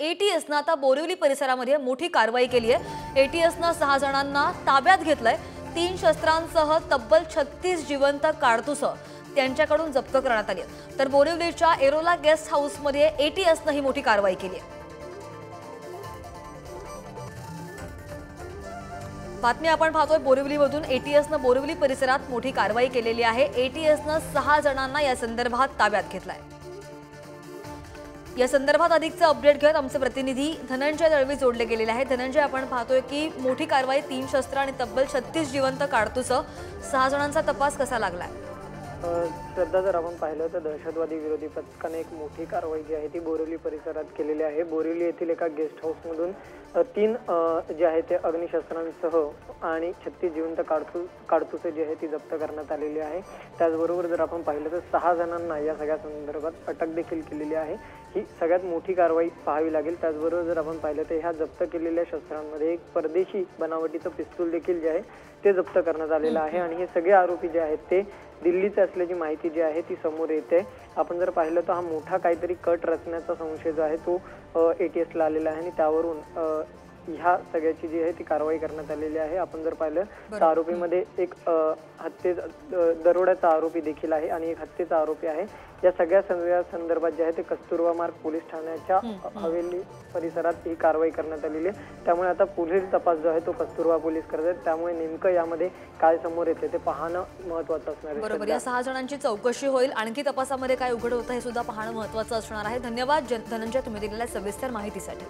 एटीएसनं आता बोरिवली परिसरामध्ये मोठी कारवाई केली आहे। एटीएसनं 6 जणांना ताब्यात घेतलंय। 3 शस्त्रांसह तब्बल 36 जिवंत कारतूस त्यांच्याकडून जप्त करण्यात आली आहे। तर बोरिवलीच्या एरोला गेस्ट हाऊसमध्ये एटीएसनं ही मोठी कारवाई केली आहे। बातमी आपण पाहतोय बोरिवलीमधून। एटीएसनं बोरिवली परिसरात मोठी कारवाई केलेली आहे। एटीएसनं 6 जणांना या संदर्भात ताब्यात घेतलाय। या संदर्भात अधिकचा अपडेट घेत आमचे प्रतिनिधी धनंजय दळवी जोडले गेलेले आहेत। धनंजय, आपण पाहतोय की मोठी कारवाई, 3 शस्त्र आणि तब्बल 36 जिवंत कारतूस, 6 जणांचा तपास कसा लागलाय? श्रद्धा, जर आपण पाहिलं तर दहशतवादी विरोधी पथकाने एक मोठी कारवाई जी आहे ती बोरिवली परिसरात केलेली आहे। बोरिवली येथील एका गेस्ट हाऊसमधून 3 जे आहे ते अग्निशस्त्रांसह आणि 36 जिवंत कारतूसे जी आहे ती जप्त करण्यात आलेली आहे। त्याचबरोबर जर आपण पाहिलं तर 6 जणांना या सगळ्या संदर्भात अटक देखील केलेली आहे। ही सगळ्यात मोठी कारवाई पाहावी लागेल। त्याचबरोबर जर आपण पाहिलं तर ह्या जप्त केलेल्या शस्त्रांमध्ये एक परदेशी बनावटीचं पिस्तूल देखील जे आहे ते जप्त करण्यात आलेलं आहे आणि हे सगळे आरोपी जे आहेत ते दिल्लीचे असल्याची माहिती जी आहे ती समोर येते। आपण जर पाहिलं तर हा मोठा काहीतरी कट रचण्याचा संशय जो आहे तो एटीएसला आलेला आहे आणि त्यावरून ह्या सगळ्याची जी आहे ती कारवाई करण्यात आलेली आहे। आपण जर पाहिलं तर आरोपीमध्ये एक दरोड्याचा आरोपी देखील आहे आणि एक हत्येचा आरोपी आहे। या सगळ्या संदर्भात जे आहे ते कस्तुरबा मार्ग पोलीस ठाण्याच्या हवेली परिसरात ही कारवाई करण्यात आलेली आहे। त्यामुळे आता पुढील तपास जो आहे तो कस्तुरबा पोलीस करत आहेत। त्यामुळे नेमकं यामध्ये काय समोर येते ते पाहणं महत्त्वाचं असणार आहे। बरोबर, या 6 जणांची चौकशी होईल। आणखी तपासामध्ये काय उघड होतं हे सुद्धा पाहणं महत्त्वाचं असणार आहे। धन्यवाद धनंजय, तुम्ही दिलेल्या सविस्तर माहितीसाठी।